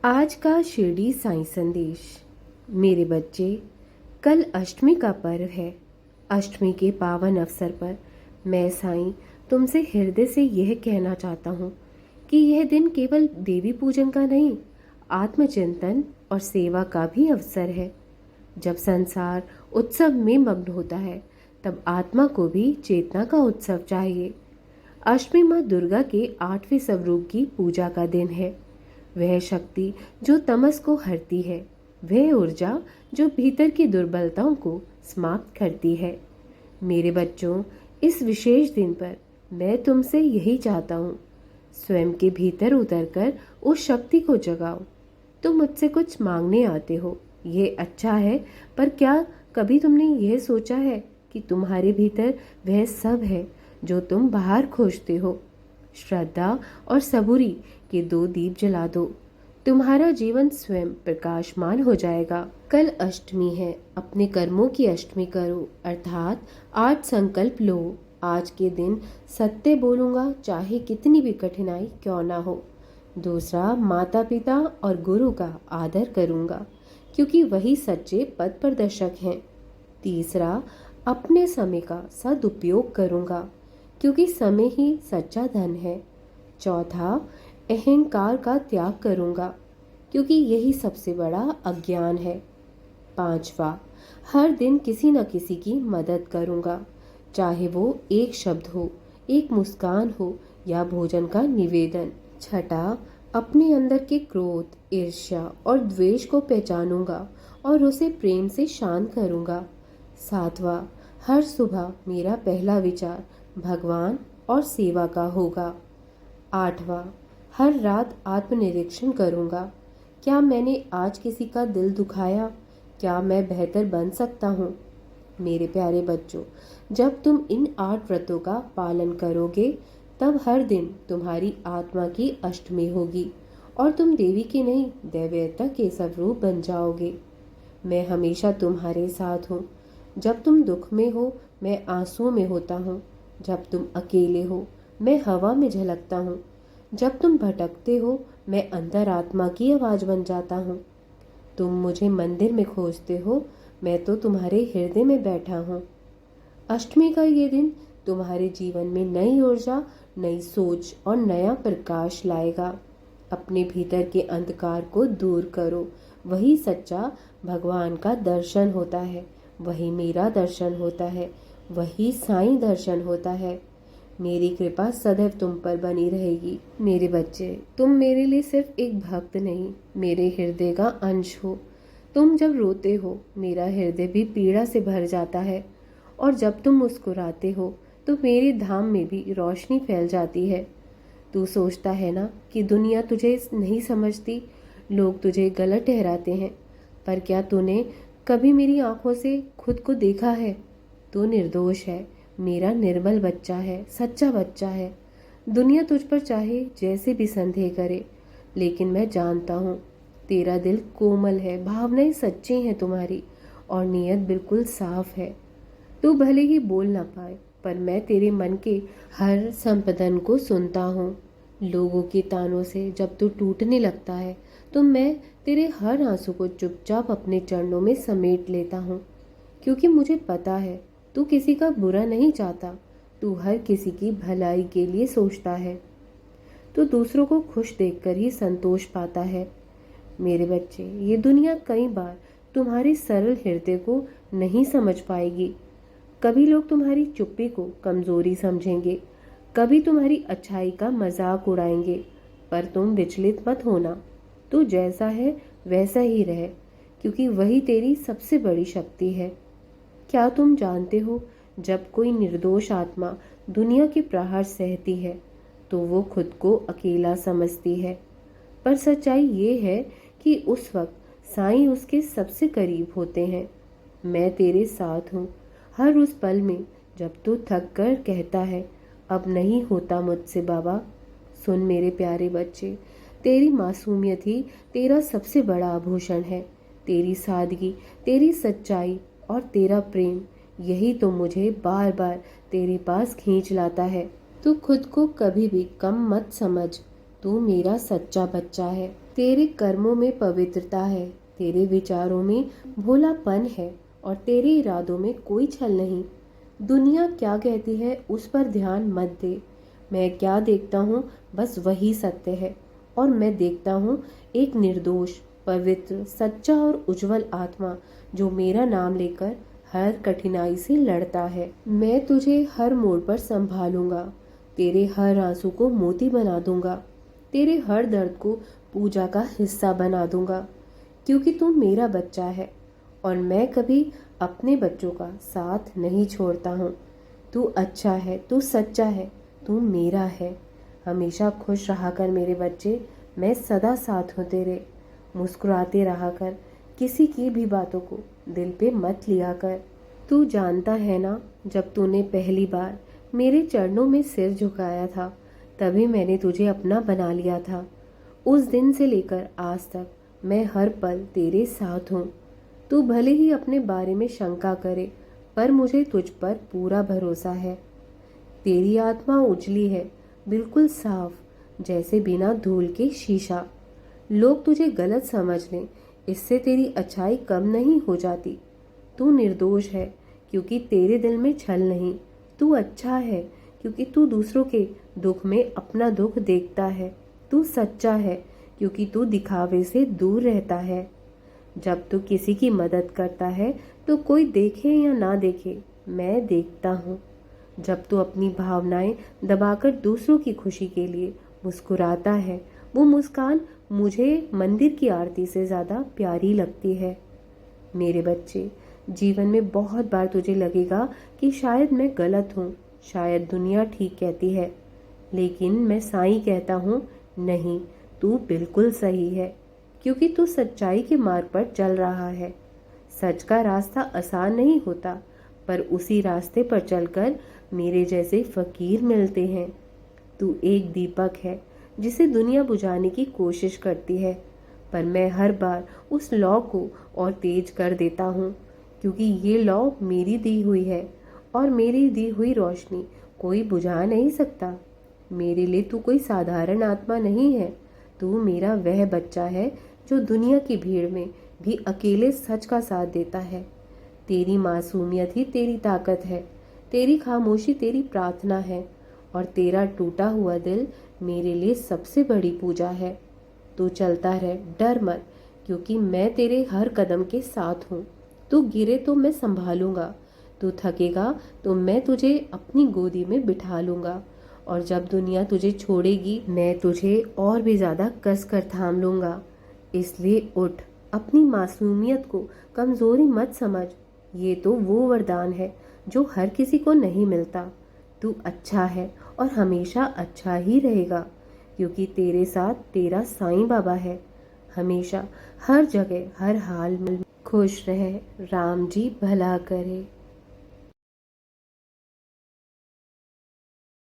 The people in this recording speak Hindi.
आज का शिरडी साईं संदेश। मेरे बच्चे, कल अष्टमी का पर्व है। अष्टमी के पावन अवसर पर मैं साईं तुमसे हृदय से यह कहना चाहता हूँ कि यह दिन केवल देवी पूजन का नहीं, आत्मचिंतन और सेवा का भी अवसर है। जब संसार उत्सव में मग्न होता है, तब आत्मा को भी चेतना का उत्सव चाहिए। अष्टमी माँ दुर्गा के 8वें स्वरूप की पूजा का दिन है। वह शक्ति जो तमस को हरती है, वह ऊर्जा जो भीतर की दुर्बलताओं को समाप्त करती है। मेरे बच्चों, इस विशेष दिन पर मैं तुमसे यही चाहता हूँ, स्वयं के भीतर उतरकर उस शक्ति को जगाओ। तुम मुझसे कुछ मांगने आते हो, ये अच्छा है, पर क्या कभी तुमने यह सोचा है कि तुम्हारे भीतर वह सब है जो तुम बाहर खोजते हो? श्रद्धा और सबूरी के 2 दीप जला दो, तुम्हारा जीवन स्वयं प्रकाशमान हो जाएगा। कल अष्टमी है, अपने कर्मों की अष्टमी करो, अर्थात आज संकल्प लो, आज के दिन सत्य बोलूंगा, चाहे कितनी भी कठिनाई क्यों ना हो। दूसरा, माता पिता और गुरु का आदर करूंगा, क्योंकि वही सच्चे पथ प्रदर्शक हैं। तीसरा, अपने समय का सदुपयोग करूंगा, क्योंकि समय ही सच्चा धन है। चौथा, अहंकार का त्याग करूंगा, क्योंकि यही सबसे बड़ा अज्ञान है। पांचवा, हर दिन किसी न किसी की मदद करूंगा, चाहे वो एक शब्द हो, एक मुस्कान हो या भोजन का निवेदन। छठा, अपने अंदर के क्रोध, ईर्ष्या और द्वेष को पहचानूंगा और उसे प्रेम से शांत करूंगा। सातवां, हर सुबह मेरा पहला विचार भगवान और सेवा का होगा। आठवां, हर रात आत्मनिरीक्षण करूंगा, क्या मैंने आज किसी का दिल दुखाया? क्या मैं बेहतर बन सकता हूँ? मेरे प्यारे बच्चों, जब तुम इन 8 व्रतों का पालन करोगे, तब हर दिन तुम्हारी आत्मा की अष्टमी होगी और तुम देवी के नहीं, दैवता के स्वरूप बन जाओगे। मैं हमेशा तुम्हारे साथ हूँ। जब तुम दुख में हो, मैं आंसुओं में होता हूँ। जब तुम अकेले हो, मैं हवा में झलकता हूँ। जब तुम भटकते हो, मैं अंतरात्मा की आवाज बन जाता हूँ। तुम मुझे मंदिर में खोजते हो, मैं तो तुम्हारे हृदय में बैठा हूँ। अष्टमी का ये दिन तुम्हारे जीवन में नई ऊर्जा, नई सोच और नया प्रकाश लाएगा। अपने भीतर के अंधकार को दूर करो, वही सच्चा भगवान का दर्शन होता है, वही मेरा दर्शन होता है, वही साईं दर्शन होता है। मेरी कृपा सदैव तुम पर बनी रहेगी। मेरे बच्चे, तुम मेरे लिए सिर्फ एक भक्त नहीं, मेरे हृदय का अंश हो। तुम जब रोते हो, मेरा हृदय भी पीड़ा से भर जाता है, और जब तुम मुस्कुराते हो, तो मेरे धाम में भी रोशनी फैल जाती है। तू सोचता है ना कि दुनिया तुझे नहीं समझती, लोग तुझे गलत ठहराते हैं, पर क्या तूने कभी मेरी आंखों से खुद को देखा है? तू निर्दोष है, मेरा निर्मल बच्चा है, सच्चा बच्चा है। दुनिया तुझ पर चाहे जैसे भी संदेह करे, लेकिन मैं जानता हूँ तेरा दिल कोमल है, भावनाएं सच्ची हैं तुम्हारी, और नीयत बिल्कुल साफ है। तू भले ही बोल ना पाए, पर मैं तेरे मन के हर संपदन को सुनता हूँ। लोगों के तानों से जब तू टूटने लगता है, तो मैं तेरे हर आंसू को चुपचाप अपने चरणों में समेट लेता हूँ, क्योंकि मुझे पता है तू किसी का बुरा नहीं चाहता, तू हर किसी की भलाई के लिए सोचता है। तू दूसरों को खुश देखकर ही संतोष पाता है। मेरे बच्चे, ये दुनिया कई बार तुम्हारे सरल हृदय को नहीं समझ पाएगी। कभी लोग तुम्हारी चुप्पी को कमजोरी समझेंगे, कभी तुम्हारी अच्छाई का मजाक उड़ाएंगे, पर तुम विचलित मत होना। तू जैसा है वैसा ही रहे, क्योंकि वही तेरी सबसे बड़ी शक्ति है। क्या तुम जानते हो, जब कोई निर्दोष आत्मा दुनिया के प्रहार सहती है, तो वो खुद को अकेला समझती है, पर सच्चाई ये है कि उस वक्त साईं उसके सबसे करीब होते हैं। मैं तेरे साथ हूँ हर उस पल में, जब तू थक कर कहता है, अब नहीं होता मुझसे बाबा। सुन मेरे प्यारे बच्चे, तेरी मासूमियत ही तेरा सबसे बड़ा आभूषण है। तेरी सादगी, तेरी सच्चाई और तेरा प्रेम, यही तो मुझे बार बार तेरे पास खींच लाता है। तू खुद को कभी भी कम मत समझ, तू मेरा सच्चा बच्चा है। तेरे कर्मों में पवित्रता है, तेरे विचारों में भोलापन है और तेरे इरादों में कोई छल नहीं। दुनिया क्या कहती है उस पर ध्यान मत दे। मैं क्या देखता हूँ बस वही सत्य है। और मैं देखता हूँ एक निर्दोष, पवित्र, सच्चा और उज्जवल आत्मा जो मेरा नाम लेकर हर कठिनाई से लड़ता है। मैं तुझे हर मोड़ पर संभालूंगा, तेरे हर आंसू को मोती बना दूंगा, तेरे हर दर्द को पूजा का हिस्सा बना दूंगा, क्योंकि तू मेरा बच्चा है और मैं कभी अपने बच्चों का साथ नहीं छोड़ता हूँ। तू अच्छा है, तू सच्चा है, तू मेरा है। हमेशा खुश रहा कर मेरे बच्चे, मैं सदा साथ हूँ तेरे। मुस्कुराते रहा कर, किसी की भी बातों को दिल पे मत लिया कर। तू जानता है ना, जब तूने पहली बार मेरे चरणों में सिर झुकाया था तभी मैंने तुझे अपना बना लिया था। उस दिन से लेकर आज तक मैं हर पल तेरे साथ हूँ। तू भले ही अपने बारे में शंका करे, पर मुझे तुझ पर पूरा भरोसा है। तेरी आत्मा उजली है, बिल्कुल साफ, जैसे बिना धूल के शीशा। लोग तुझे गलत समझ लें, इससे तेरी अच्छाई कम नहीं हो जाती। तू निर्दोष है क्योंकि तेरे दिल में छल नहीं। तू अच्छा है क्योंकि तू दूसरों के दुख में अपना दुख देखता है। तू सच्चा है क्योंकि तू दिखावे से दूर रहता है। जब तू किसी की मदद करता है तो कोई देखे या ना देखे, मैं देखता हूँ। जब तू अपनी भावनाएं दबाकर दूसरों की खुशी के लिए मुस्कुराता है, वो मुस्कान मुझे मंदिर की आरती से ज़्यादा प्यारी लगती है। मेरे बच्चे, जीवन में बहुत बार तुझे लगेगा कि शायद मैं गलत हूँ, शायद दुनिया ठीक कहती है, लेकिन मैं साईं कहता हूँ नहीं, तू बिल्कुल सही है, क्योंकि तू सच्चाई के मार्ग पर चल रहा है। सच का रास्ता आसान नहीं होता, पर उसी रास्ते पर चलकर मेरे जैसे फकीर मिलते हैं। तू एक दीपक है जिसे दुनिया बुझाने की कोशिश करती है, पर मैं हर बार उस लौ को और तेज कर देता हूँ, क्योंकि ये लौ मेरी दी हुई है और मेरी दी हुई रोशनी कोई बुझा नहीं सकता। मेरे लिए तू कोई साधारण आत्मा नहीं है, तू मेरा वह बच्चा है जो दुनिया की भीड़ में भी अकेले सच का साथ देता है। तेरी मासूमियत ही तेरी ताकत है, तेरी खामोशी तेरी प्रार्थना है और तेरा टूटा हुआ दिल मेरे लिए सबसे बड़ी पूजा है। तू चलता रह, डर मत, क्योंकि मैं तेरे हर कदम के साथ हूँ। तू गिरे तो मैं संभालूंगा, तू थकेगा तो मैं तुझे अपनी गोदी में बिठा लूंगा और जब दुनिया तुझे छोड़ेगी मैं तुझे और भी ज़्यादा कस कर थाम लूंगा। इसलिए उठ, अपनी मासूमियत को कमज़ोरी मत समझ, ये तो वो वरदान है जो हर किसी को नहीं मिलता। तू अच्छा है और हमेशा अच्छा ही रहेगा, क्योंकि तेरे साथ तेरा साईं बाबा है। हमेशा, हर जगह, हर हाल में खुश रहे। राम जी भला करे।